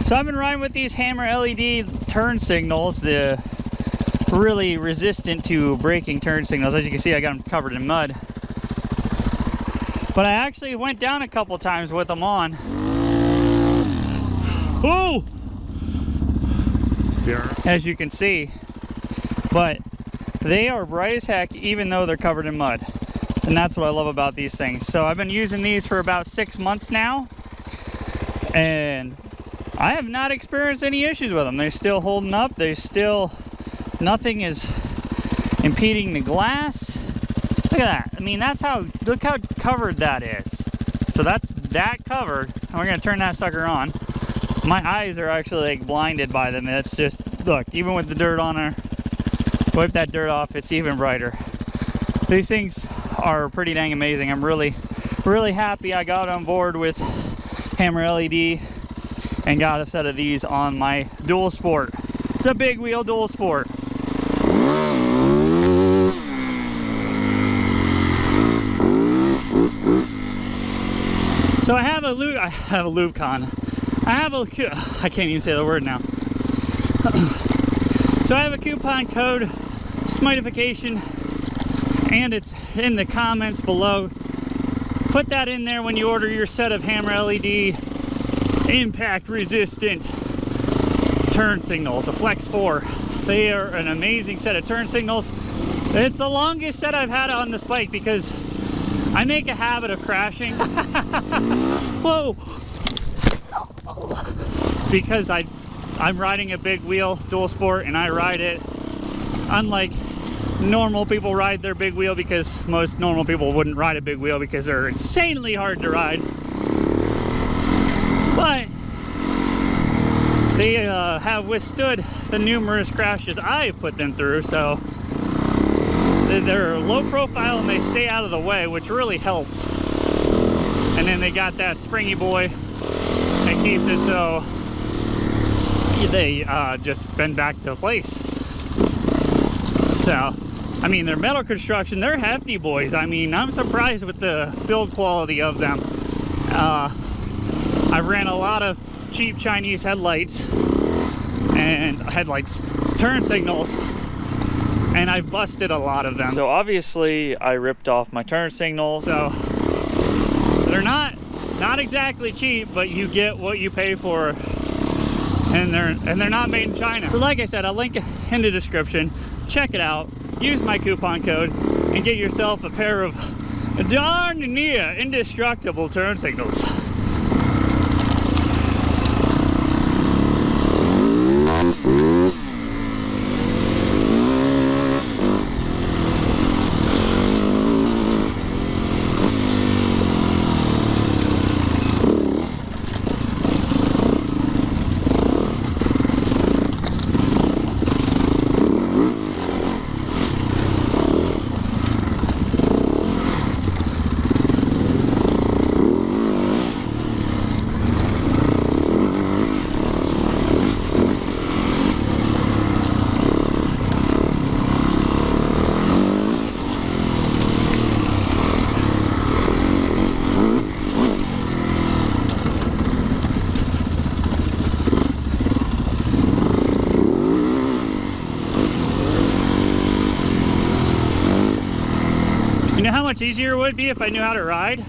So I've been riding with these Hammer LED turn signals, the really resistant to braking turn signals. As you can see, I got them covered in mud. But I actually went down a couple times with them on. Whoa! As you can see. But they are bright as heck even though they're covered in mud. And that's what I love about these things. So I've been using these for about 6 months now. And I have not experienced any issues with them. They're still holding up. There's still, nothing is impeding the glass. Look at that. I mean, that's how, look how covered that is. So that's that covered. And we're gonna turn that sucker on. My eyes are actually like blinded by them. It's just, look, even with the dirt on her, wipe that dirt off, it's even brighter. These things are pretty dang amazing. I'm really happy I got on board with Hammer LED and got a set of these on my dual sport, the big wheel dual sport. So I have a I can't even say the word now. So I have a coupon code, Smightification, and it's in the comments below. Put that in there when you order your set of Hammer LED impact resistant turn signals, the Flex 4. They are an amazing set of turn signals. It's the longest set I've had on this bike because I make a habit of crashing. Whoa! Because I'm riding a big wheel dual sport and I ride it unlike normal people ride their big wheel, because most normal people wouldn't ride a big wheel because they're insanely hard to ride. But they have withstood the numerous crashes I've put them through, so they're low profile and they stay out of the way, which really helps. And then they got that springy boy that keeps it so they just bend back to place. So, I mean, they're metal construction, they're hefty boys. I mean, I'm surprised with the build quality of them. I've ran a lot of cheap Chinese headlights, turn signals, and I've busted a lot of them. So obviously I ripped off my turn signals. So they're not exactly cheap, but you get what you pay for, and they're not made in China. So like I said, I'll link it in the description. Check it out. Use my coupon code and get yourself a pair of darn near indestructible turn signals. You know how much easier it would be if I knew how to ride?